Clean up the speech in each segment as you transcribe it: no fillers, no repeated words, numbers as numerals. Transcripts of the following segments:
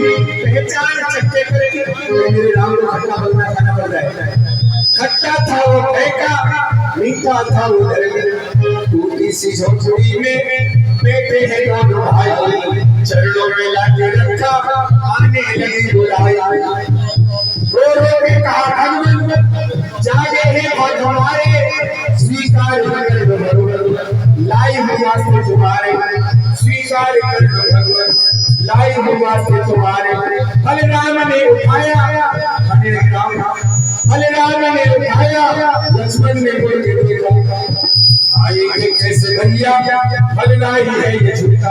पहचान चक्के करे मेरे राम को खट्टा बनना खाना पड़ जाए। खट्टा था वो फेंका, मीठा था वो टूटी सी झोपड़ी में बैठे हैं दोनों भाई, चरणों में लाके रखा आने लगी बुलाई। रो रो के कहा भगवान जागे हैं और हमारे स्वीकार कर लो भगवान, लाई हुई वास्ते तुम्हारे स्वीकार कर लो भगवान, लाई हुई वास्ते तुम्हारे। बलराम ने उठाया, बलराम ने उठाया, लक्ष्मण ने बोल के देखा आएंगे कैसे भैया, बलराई है ये झूठा।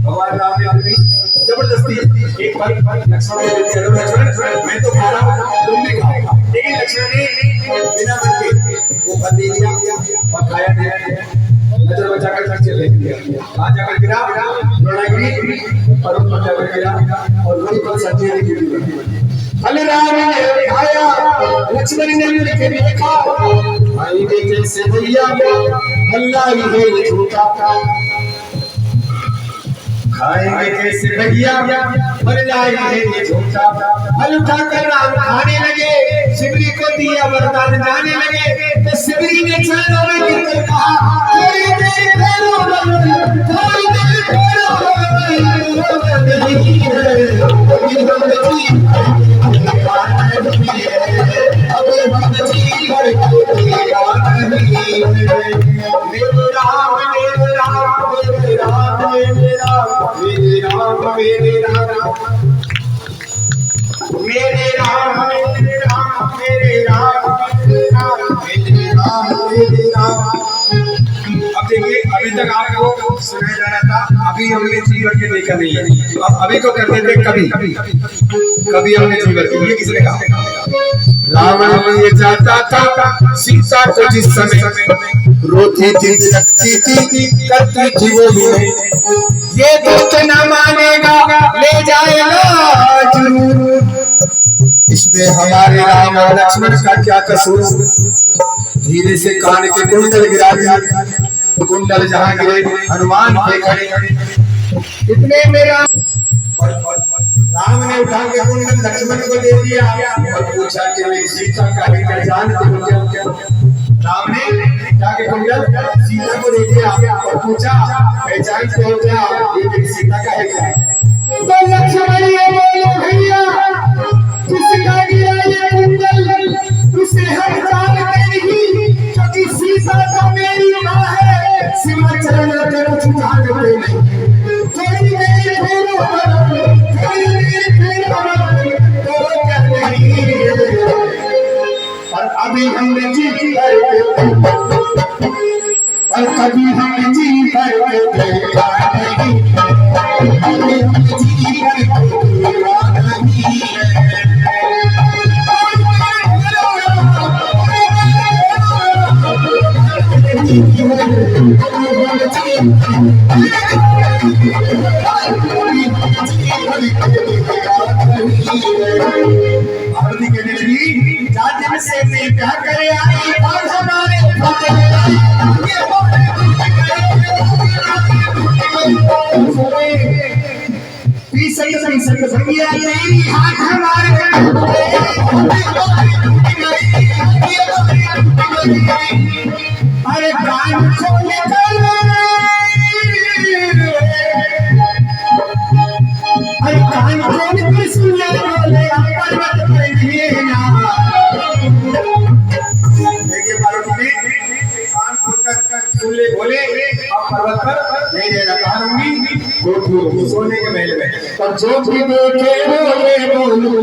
भगवान राम ने अपनी जबरदस्ती एक बार लक्ष्मण को देते हैं, लक्ष्मण मैं तो खा रहा हूँ तुम भी खाओ, लेकिन लक्ष्मण ने बिना मन के वो फल दे दिया और खाया नहीं, नजर बचाकर चले गया। कहाँ जाकर गिरा? द्रोणागिरी पर्वत पर जाकर गिरा और वही पर संजय ने गिरी। बलराम ने उठाया, लक्ष्मण ने मिलकर देखा आएंगे कैसे भैया, अल्लाह ही है ये झूठा। खाएंगे कैसे भैया, बलराम है ये झूठा। फल उठाकर राम खाने लगे, शिवरी को दिया वरदान जाने लगे, तो शिवरी ने चरणों में गिरकर कहा थोड़ी देर ठहरो, थोड़ी देर ठहरो, अभी तक आपको सुनाया जा रहा था, अभी हमने जी भर के देखा नहीं है, अब अभी को करते थे कभी कभी हमने जी भर के। ये किसने कहा? रावण ये चाहता था सीता को जिस समय रोती थी लगती थी करती थी वो भी नहीं, ये दोस्त न मानेगा ले जाएगा जरूर। इसमें हमारे राम और लक्ष्मण का क्या कसूर? धीरे से कान के कुंडल गिरा दिया, कुंडल जहां गिरे हनुमान पे खड़े, इतने मेरा राम ने उठा के कुंडल लक्ष्मण को दे दिया और पूछा कि मेरी सीता का भी जानते हो क्या? राम ने उठा के कुंडल सीता को दे दिया और पूछा पहचानते हो क्या ये मेरी सीता का है क्या? तो लक्ष्मण ये बोले भैया किसका गिरा ये कुंडल, उसे हम जानते नहीं, क्योंकि सीता तो मेरी मां है, सिंहासन पर जानते नहीं। थोड़ी देर फेरो, थोड़ी देर फेरो, तो क्या नहीं। और अभी हमने जीत करके, और कभी हमने जीत करके देखा नहीं, अभी हमने जीत करके देखा नहीं। आरती कहने लगी जाते से मैं क्या करे आई और हमारे पीछे भैया तेरी हाथ हमारे अरे कान खोले कान खोल के सुन ले बोले पर्वत पे गिरना। देखिए पार्वती ने कान खोल कर सुन ले बोले अब पर्वत पर नहीं रहना, कहाँ रहूंगी? गोकुल सोने के महल में। पर जो भी देखे बोले बोलूं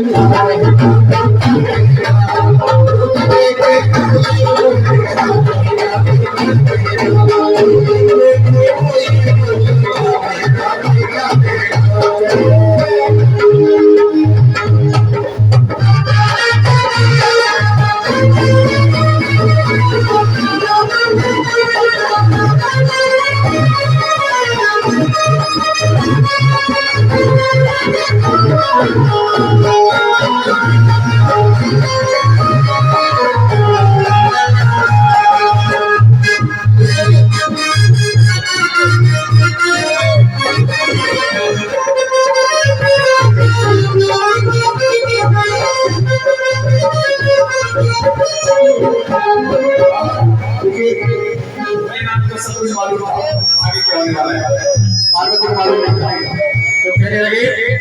लगे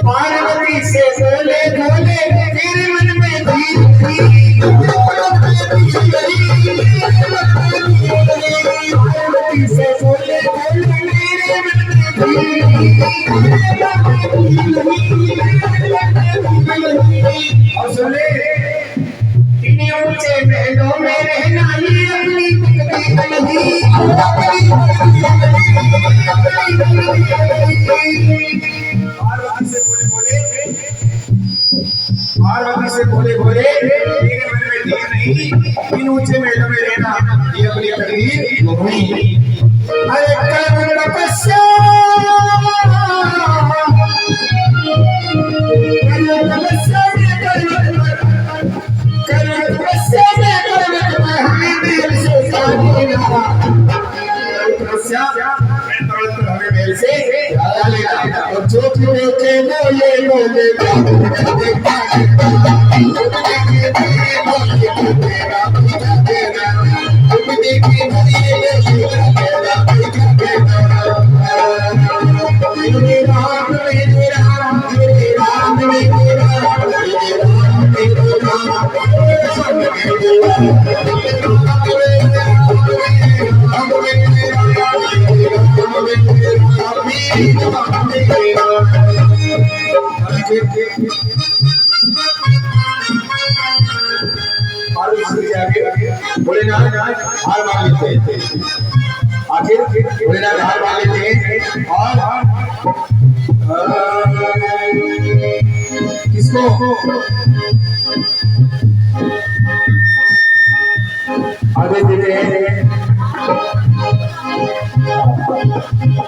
पार्वती से बोले बोले मेरे मन में धीर थी पार्वती से बोले बोले मेरे मन में धीर और सुने इन्हीं ऊंचे महलों में रहना ये अपनी पार्वती से बोले बोले मेरे मन में धीर नहीं इन ऊंचे महलों में रहना ये अपनी तकदीर नहीं। अरे कर तपस्या और जो बोले बोले भोलेनाथ हार मान लेते हैं। आखिर भोलेनाथ हार मान लेते हैं और किसको आगे देते हैं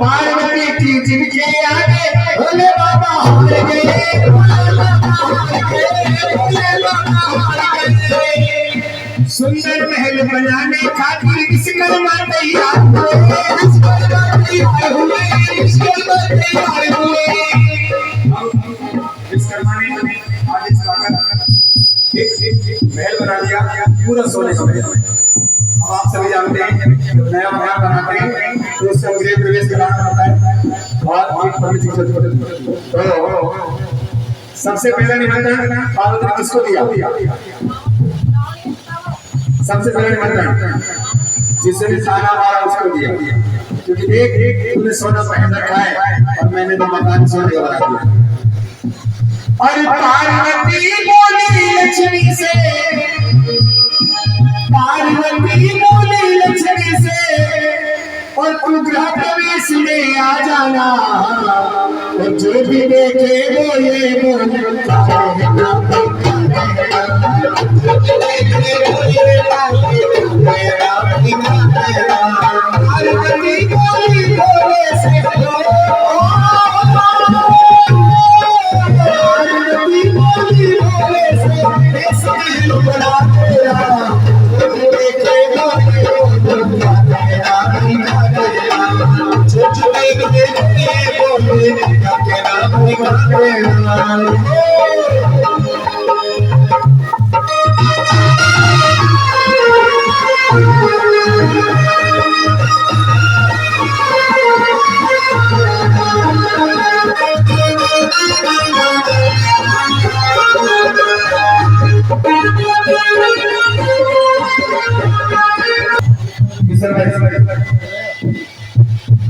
पार्वती की जिनके आगे भोले बाबा हार गए सुंदर महल बनाने खातिर विश्वकर्मा तैयार हुए विश्वकर्मा ने आदेश पाकर एक महल बना दिया पूरा सोने का महल। अब आप सभी जानते हैं नया महल बनाते हैं तो उससे गृह प्रवेश कराना पड़ता है और तो सबसे पहला निमंत्रण पार्वती ने किसको दिया? सबसे पहले निमंत्रण जिसने भी खाना मारा उसको दिया क्योंकि देख तूने सोना पहन रखा है और मैंने तो मकान सोने का बना दिया। और पार्वती बोली लक्ष्मी से और तू गृह प्रवेश में आ जाना और जो भी देखे वो ये बोलता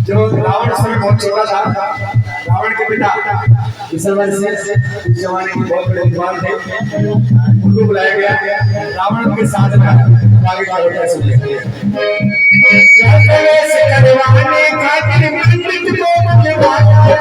जो रावण से बहुत छोटा था, रावण के पिता इस जमाने में बहुत बड़े विद्वान थे, उनको बुलाया गया रावण के साथ में आगे का होता सुनिए। से करवाने खातिर पंडित को बुलवाया